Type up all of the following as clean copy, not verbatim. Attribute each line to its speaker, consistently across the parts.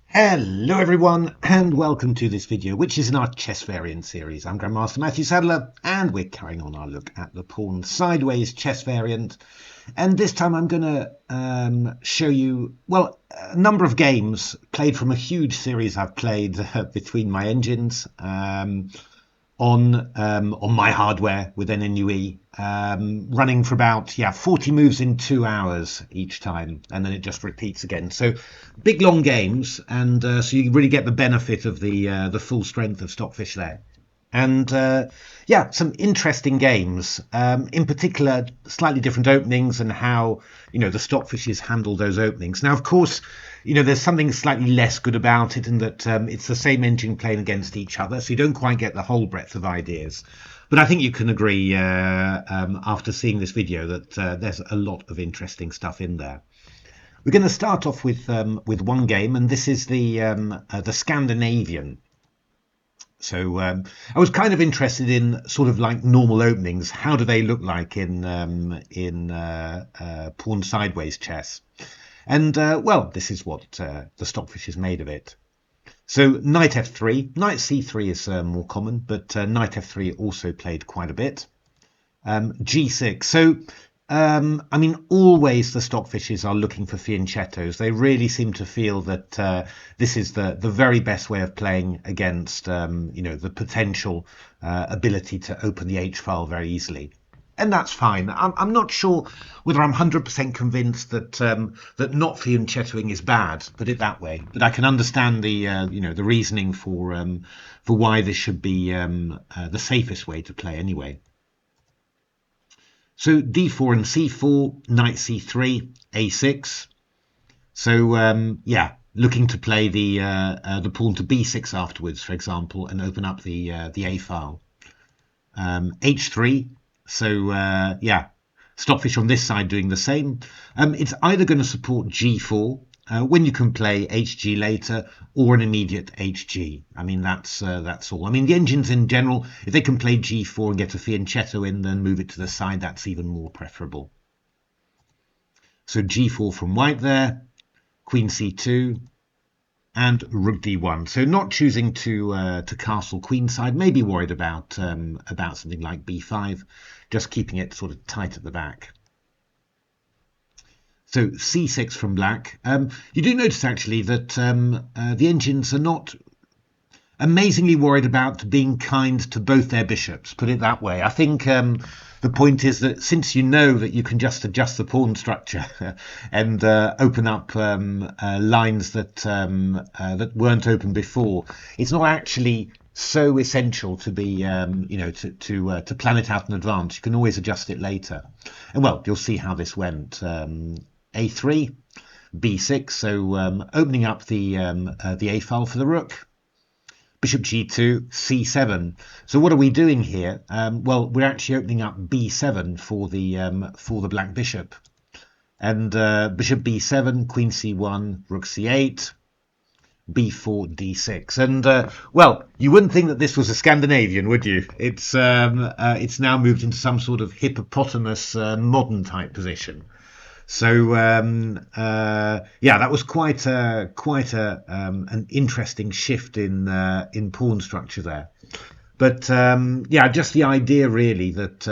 Speaker 1: Hello everyone and welcome to this video, which is in our chess variant series. I'm Grandmaster Matthew Sadler and we're carrying on our look at the pawn sideways chess variant. And this time I'm going to show you, well, a number of games played from a huge series I've played between my engines on my hardware with NNUE, running for about 40 moves in 2 hours each time, and then it just repeats again. So big long games, and so you really get the benefit of the full strength of Stockfish there. And some interesting games, in particular slightly different openings and how the Stockfishes handle those openings. Now of course there's something slightly less good about it in that it's the same engine playing against each other, so you don't quite get the whole breadth of ideas. But I think you can agree after seeing this video that there's a lot of interesting stuff in there. We're going to start off with one game, and this is the Scandinavian. So I was kind of interested in sort of like normal openings. How do they look like in pawn sideways chess? And well, this is what the Stockfish is made of it. So knight f3, knight c3 is more common, but knight f3 also played quite a bit. g6. So I mean, always the Stockfishes are looking for fianchettos. They really seem to feel that this is the very best way of playing against the potential ability to open the h file very easily. And that's fine. I'm not sure whether I'm 100% convinced that that not fianchettoing is bad, put it that way. But I can understand the the reasoning for why this should be the safest way to play anyway. So d4 and c4, knight c3, a6. So looking to play the pawn to b6 afterwards, for example, and open up the a file. h3. So Stockfish on this side doing the same. It's either going to support g4 when you can play hg later, or an immediate hg. I mean, that's all. I mean, the engines in general, if they can play g4 and get a fianchetto in, then move it to the side, that's even more preferable. So g4 from white there, queen c2, and rook d1. So not choosing to castle queenside, maybe worried about something like b5, just keeping it sort of tight at the back. So c6 from black. You do notice actually that the engines are not amazingly worried about being kind to both their bishops, put it that way. I think the point is that since you know that you can just adjust the pawn structure and open up lines that that weren't open before, it's not actually so essential to be to plan it out in advance. You can always adjust it later. And well, you'll see how this went. a3, b6, so opening up the a file for the rook. Bishop g2, c7. So what are we doing here? Well, we're actually opening up b7 for the black bishop, and bishop b7, queen c1, rook c8, b4, d6. And well, you wouldn't think that this was a Scandinavian, would you? It's now moved into some sort of hippopotamus modern type position. So that was quite an interesting shift in pawn structure there. But just the idea really that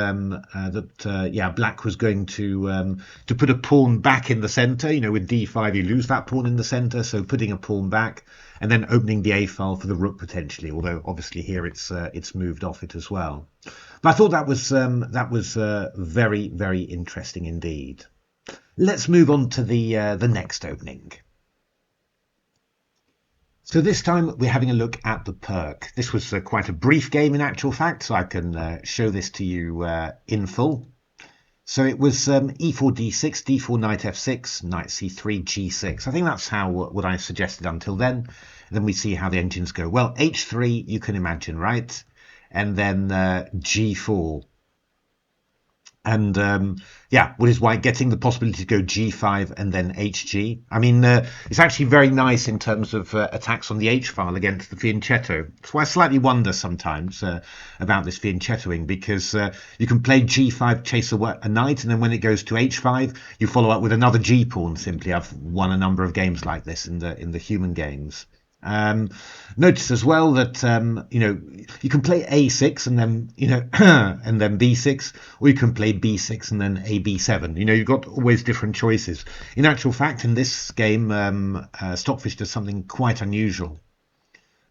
Speaker 1: black was going to put a pawn back in the center. With d5 you lose that pawn in the center, so putting a pawn back and then opening the a file for the rook potentially. Although obviously here it's moved off it as well. But I thought that was very, very interesting indeed. Let's move on to the next opening. So this time we're having a look at the perk. This was quite a brief game in actual fact, so I can show this to you in full. So it was e4 d6, d4 knight f6, knight c3, g6. I think that's what I suggested until then. And then we see how the engines go. Well, h3 you can imagine, right? And then g4. And yeah, what is white getting? The possibility to go g5 and then hg. I mean, it's actually very nice in terms of attacks on the h file against the fianchetto. That's why I slightly wonder sometimes about this fianchettoing, because you can play g5, chase a knight, and then when it goes to h5, you follow up with another g pawn. Simply, I've won a number of games like this in the human games. Notice as well that you can play a6 and then and then b6, or you can play b6 and then a b7. You've got always different choices. In actual fact, in this game, Stockfish does something quite unusual.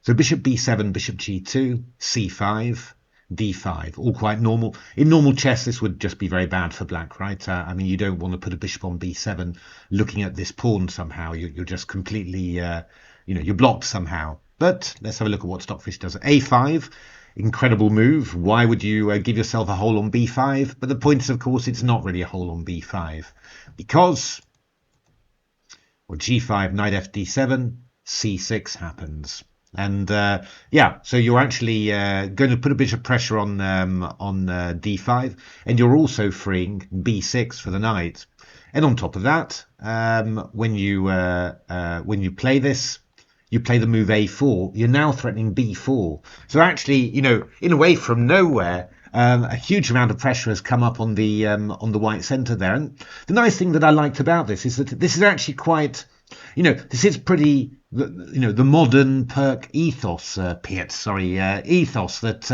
Speaker 1: So bishop b7, bishop g2, c5, d5, all quite normal. In normal chess, this would just be very bad for black, right? I mean, you don't want to put a bishop on b7 looking at this pawn somehow. You're just completely, you're blocked somehow. But let's have a look at what Stockfish does. A5, incredible move. Why would you give yourself a hole on b5? But the point is, of course, it's not really a hole on b5 because, well, g5, knight fd7, c6 happens. And yeah, so you're actually going to put a bit of pressure on d5, and you're also freeing b6 for the knight. And on top of that, when you play this, you play the move a4. You're now threatening b4. So actually, in a way, from nowhere, a huge amount of pressure has come up on the white center there. And the nice thing that I liked about this is that this is actually quite, this is pretty, the modern Perk ethos, ethos that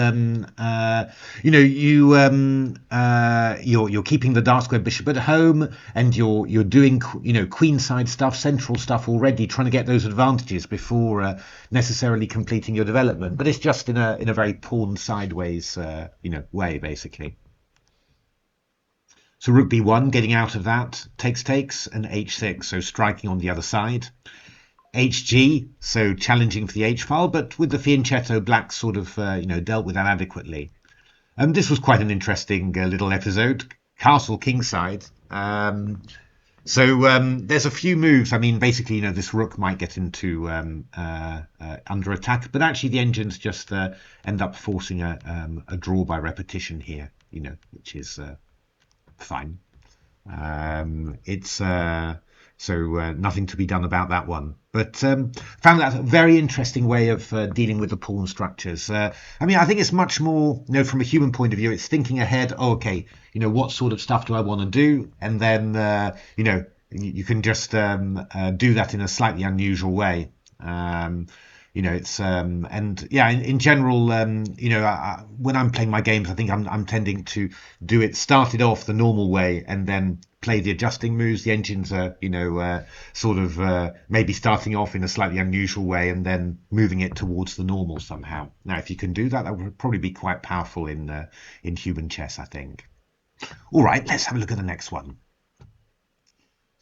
Speaker 1: you're keeping the dark square bishop at home, and you're doing queenside stuff, central stuff already, trying to get those advantages before necessarily completing your development. But it's just in a very pawn sideways way, basically. So rook b1, getting out of that, takes, and h6, so striking on the other side. hg, so challenging for the h file, but with the fianchetto, black sort of dealt with that adequately. This was quite an interesting little episode. Castle kingside. So there's a few moves. I mean, basically, this rook might get into under attack, but actually the engines just end up forcing a draw by repetition here, which is fine. It's nothing to be done about that one. But found that a very interesting way of dealing with the pawn structures. I mean, I think it's much more, from a human point of view, it's thinking ahead. Oh, okay, what sort of stuff do I want to do? And then, you can just do that in a slightly unusual way. It's and yeah, in general, when I'm playing my games, I think I'm tending to start it off the normal way and then play the adjusting moves. The engines are, maybe starting off in a slightly unusual way and then moving it towards the normal somehow. Now, if you can do that, that would probably be quite powerful in human chess, I think. All right, let's have a look at the next one.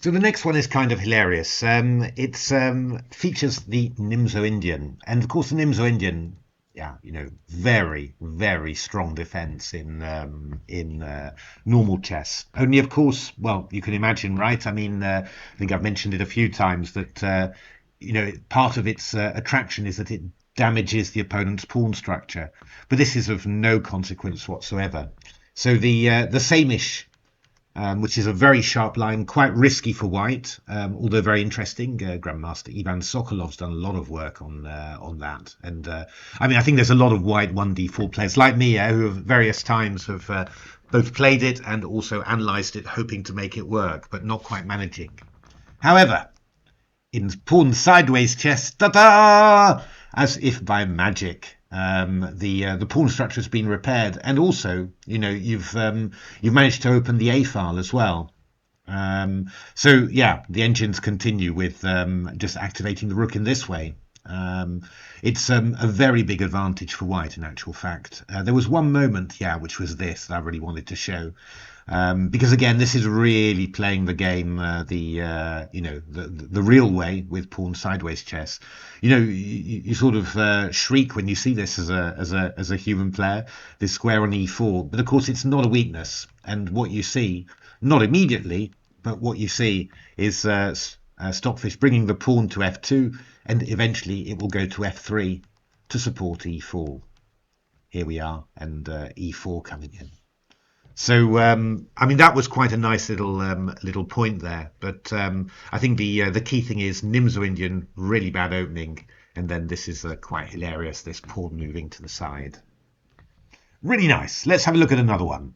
Speaker 1: So the next one is kind of hilarious. It features the Nimzo Indian, and of course the Nimzo Indian, very, very strong defense in normal chess. Only, of course, well, you can imagine, right? I mean, I think I've mentioned it a few times that part of its attraction is that it damages the opponent's pawn structure, but this is of no consequence whatsoever. So the same-ish. Which is a very sharp line, quite risky for white, although very interesting. Grandmaster Ivan Sokolov's done a lot of work on that. And I mean, I think there's a lot of white 1d4 players like me who at various times have both played it and also analysed it, hoping to make it work, but not quite managing. However, in pawn sideways chess, ta-da! As if by magic, the pawn structure has been repaired, and also you've managed to open the a file as well. So yeah, the engines continue with just activating the rook in this way. It's a very big advantage for white in actual fact. There was one moment, which was this, that I really wanted to show. Because again, this is really playing the game the real way with pawn sideways chess. You sort of shriek when you see this as a human player, this square on e4. But of course, it's not a weakness. And what you see, not immediately, but what you see is Stockfish bringing the pawn to f2, and eventually it will go to f3 to support e4. Here we are, and e4 coming in. So I mean that was quite a nice little point there. But I think the key thing is Nimzo Indian, really bad opening, and then this is quite hilarious. This pawn moving to the side, really nice. Let's have a look at another one.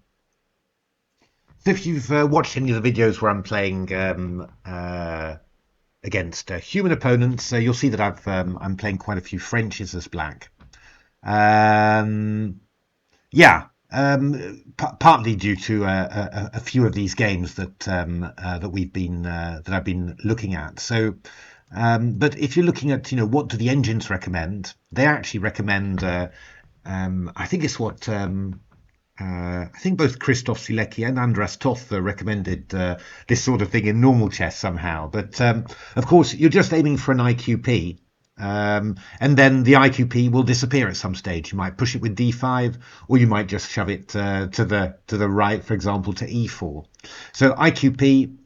Speaker 1: So if you've watched any of the videos where I'm playing against human opponents, you'll see that I'm playing quite a few Frenches as black. Yeah, partly due to a few of these games that I've been looking at. So, but if you're looking at what do the engines recommend, they actually recommend. I think it's what. I think both Christoph Sielecki and Andras Toth recommended this sort of thing in normal chess somehow. But of course, you're just aiming for an IQP, and then the IQP will disappear at some stage. You might push it with D5, or you might just shove it to the right, for example, to E4. So IQP,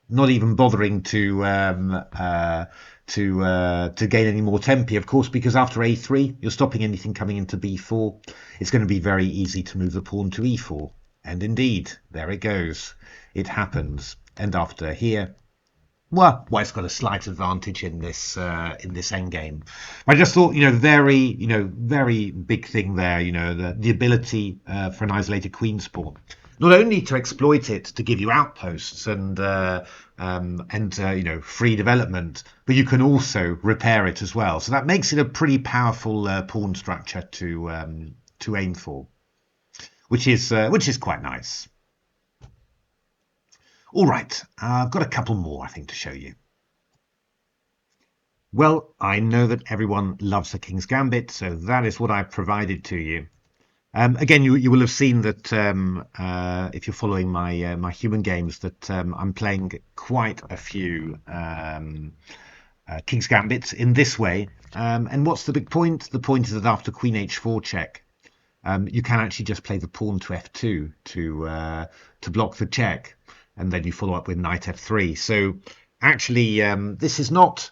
Speaker 1: not even bothering to gain any more tempi, of course, because after A3 you're stopping anything coming into B4. It's going to be very easy to move the pawn to E4, and indeed there it goes, it happens. And after here, well, White's got a slight advantage in this endgame. I just thought, very big thing there, the ability for an isolated queen's pawn, not only to exploit it to give you outposts and free development, but you can also repair it as well. So that makes it a pretty powerful pawn structure to aim for, which is quite nice. All right, I've got a couple more, I think, to show you. Well, I know that everyone loves the King's Gambit, so that is what I've provided to you. Again, you will have seen that if you're following my human games, that I'm playing quite a few King's Gambits in this way. And what's the big point? The point is that after Queen H4 check, you can actually just play the pawn to F2 to block the check, and then you follow up with Knight F3. So actually, it's not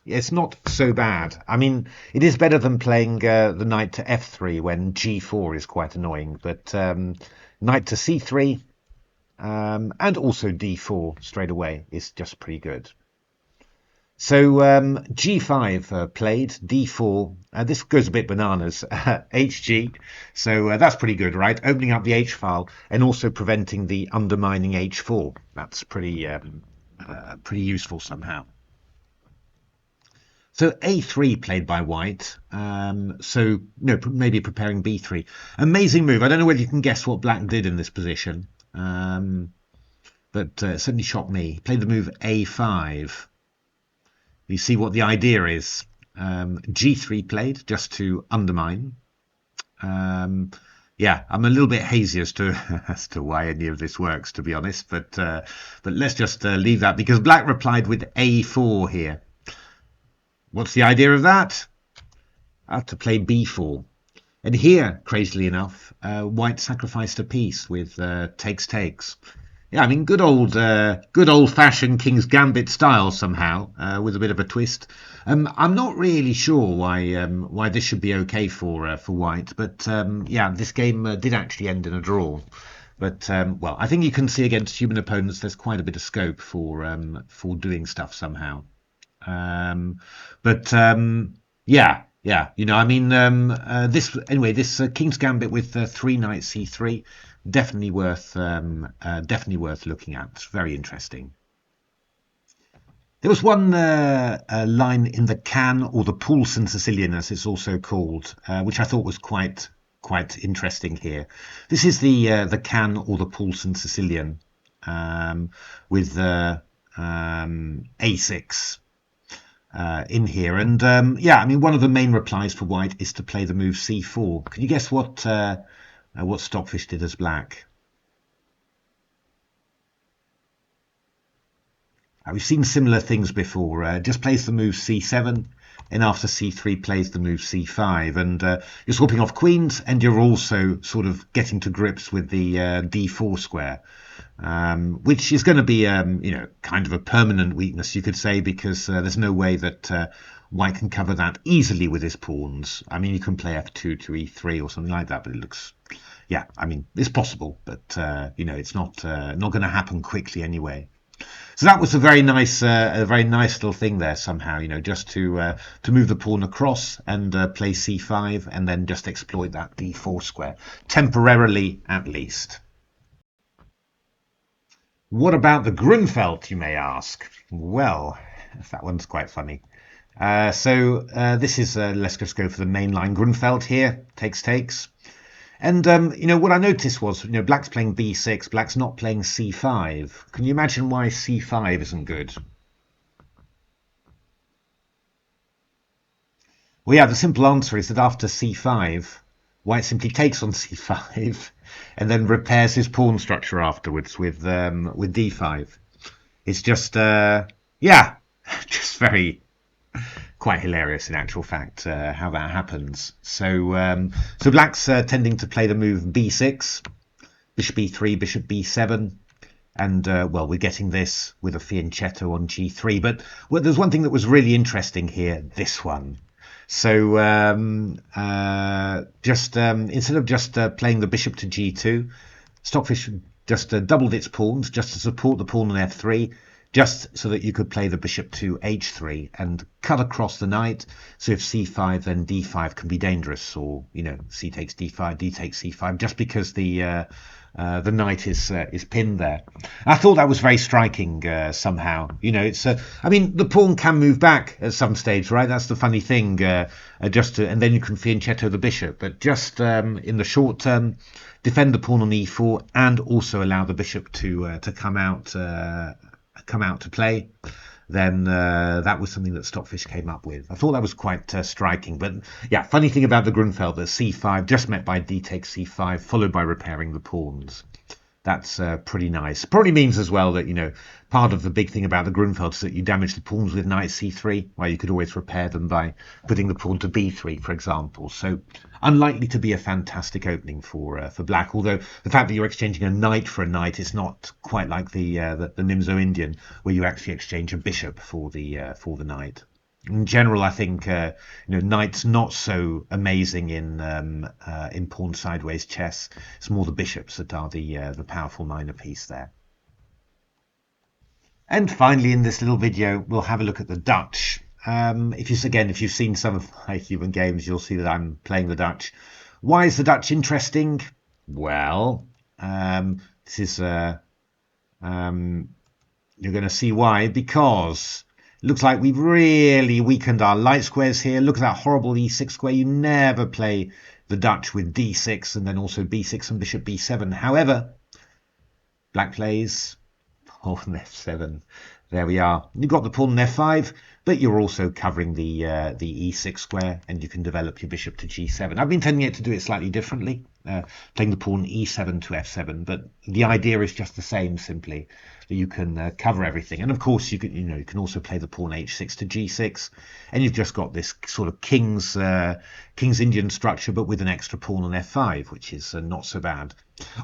Speaker 1: so bad. I mean, it is better than playing the knight to F3 when G4 is quite annoying. But knight to C3 and also D4 straight away is just pretty good. So G5 played, D4. This goes a bit bananas. HG. So that's pretty good, right? Opening up the H file and also preventing the undermining H4. That's pretty useful somehow. So A3 played by White. So maybe preparing B3. Amazing move. I don't know whether you can guess what Black did in this position, but it certainly shocked me. Played the move A5. You see what the idea is. G3 played just to undermine. Yeah, I'm a little bit hazy as to why any of this works, to be honest. But let's just leave that, because Black replied with A4 here. What's the idea of that? I have to play B4. And here, crazily enough, White sacrificed a piece with takes. Yeah, I mean, good old-fashioned King's Gambit style somehow, with a bit of a twist. I'm not really sure why this should be okay for White, but yeah, this game did actually end in a draw. But well, I think you can see against human opponents there's quite a bit of scope for doing stuff somehow. Yeah. I mean, this King's Gambit with 3 knights C3. Definitely worth looking at. It's very interesting. There was one line in the Can, or the Poulsen Sicilian as it's also called, which I thought was quite interesting here. This is the Can or the Poulsen Sicilian with A6 in here, and yeah, I mean, one of the main replies for White is to play the move C4. Can you guess what Stockfish did as Black? We've seen similar things before. Just plays the move C7, and after C3 plays the move C5, and you're swapping off queens, and you're also sort of getting to grips with the D4 square, which is going to be kind of a permanent weakness, you could say, because there's no way that White can cover that easily with his pawns. I mean, you can play F2 to E3 or something like that, but it yeah, I mean, it's possible, but it's not going to happen quickly anyway. So that was a very nice little thing there somehow, just to move the pawn across and play c5 and then just exploit that d4 square, temporarily at least. What about the Grunfeld, you may ask? Well, that one's quite funny. This is, let's just go for the mainline Grunfeld here, takes. And, what I noticed was, black's playing b6, black's not playing c5. Can you imagine why c5 isn't good? Well, yeah, the simple answer is that after c5, white simply takes on c5 and then repairs his pawn structure afterwards with d5. It's just, just very quite hilarious in actual fact how that happens. So black's tending to play the move b6, bishop e3, bishop b7, and well, we're getting this with a fianchetto on g3. But there's one thing that was really interesting here, this one. So instead of just playing the bishop to g2, Stockfish just doubled its pawns just to support the pawn on f3, just so that you could play the bishop to h3 and cut across the knight. So if c5, then d5 can be dangerous, or c takes d5, d takes c5, just because the knight is pinned there. I thought that was very striking somehow. I mean, the pawn can move back at some stage, right? That's the funny thing. And then you can fianchetto the bishop, but just in the short term, defend the pawn on e4 and also allow the bishop to come out to play. Then that was something that Stockfish came up with. I thought that was quite striking. But yeah, funny thing about the Grunfeld, the c5 just met by d takes c5, followed by repairing the pawns. That's pretty nice. Probably means as well that, part of the big thing about the Grunfeld is that you damage the pawns with knight c3, while you could always repair them by putting the pawn to b3, for example. So unlikely to be a fantastic opening for black, although the fact that you're exchanging a knight for a knight is not quite like the Nimzo Indian, where you actually exchange a bishop for the knight. In general, I think knight's not so amazing in pawn sideways chess. It's more the bishops that are the powerful minor piece there. And finally, in this little video, we'll have a look at the Dutch. If you've seen some of my human games, you'll see that I'm playing the Dutch. Why is the Dutch interesting? Well, this is you're going to see why, because it looks like we've really weakened our light squares here. Look at that horrible e6 square. You never play the Dutch with d6 and then also b6 and bishop b7. However, black plays pawn f7. There we are. You've got the pawn on f5, but you're also covering the e6 square, and you can develop your bishop to g7. I've been tending to do it slightly differently, playing the pawn e7 to f7, but the idea is just the same, simply that you can cover everything. And of course, you can also play the pawn h6 to g6, and you've just got this sort of king's Indian structure, but with an extra pawn on f5, which is not so bad.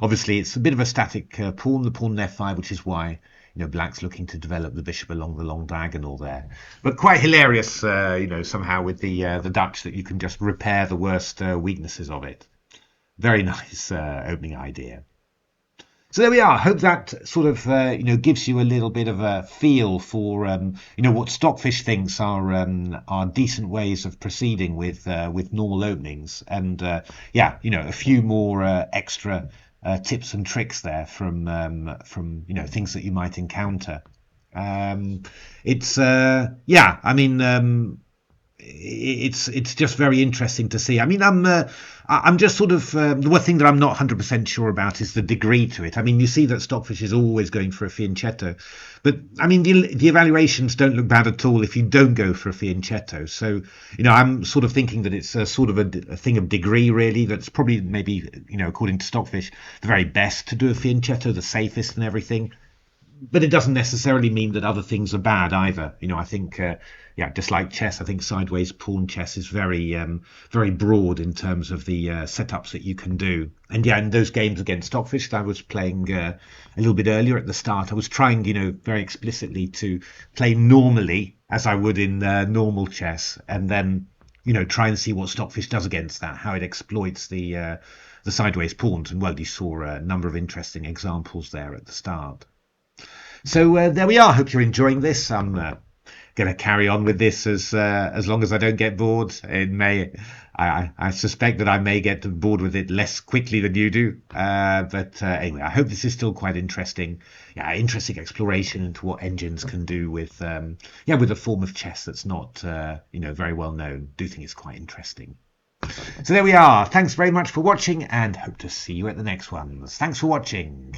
Speaker 1: Obviously, it's a bit of a static pawn, the pawn on f5, which is why black's looking to develop the bishop along the long diagonal there. But quite hilarious, somehow with the Dutch, that you can just repair the worst weaknesses of it. Very nice opening idea. So there we are. Hope that sort of gives you a little bit of a feel for what Stockfish thinks are decent ways of proceeding with normal openings, and a few more extra tips and tricks there from things that you might encounter. It's just very interesting to see. I mean, I'm just sort of the one thing that I'm not 100% sure about is the degree to it. I mean, you see that Stockfish is always going for a fianchetto, but I mean the evaluations don't look bad at all if you don't go for a fianchetto. So I'm sort of thinking that it's a sort of a thing of degree, really. That's probably maybe according to Stockfish the very best to do a fianchetto, the safest and everything. But it doesn't necessarily mean that other things are bad either. I think, just like chess, I think sideways pawn chess is very, very broad in terms of the setups that you can do. And in those games against Stockfish that I was playing a little bit earlier at the start, I was trying, very explicitly to play normally as I would in normal chess, and then, try and see what Stockfish does against that, how it exploits the the sideways pawns, and well, you saw a number of interesting examples there at the start. So there we are. Hope you're enjoying this. I'm going to carry on with this as long as I don't get bored. I suspect that I may get bored with it less quickly than you do. But anyway, I hope this is still quite interesting. Yeah, interesting exploration into what engines can do with with a form of chess that's not very well known. I do think it's quite interesting. So there we are. Thanks very much for watching, and hope to see you at the next ones. Thanks for watching.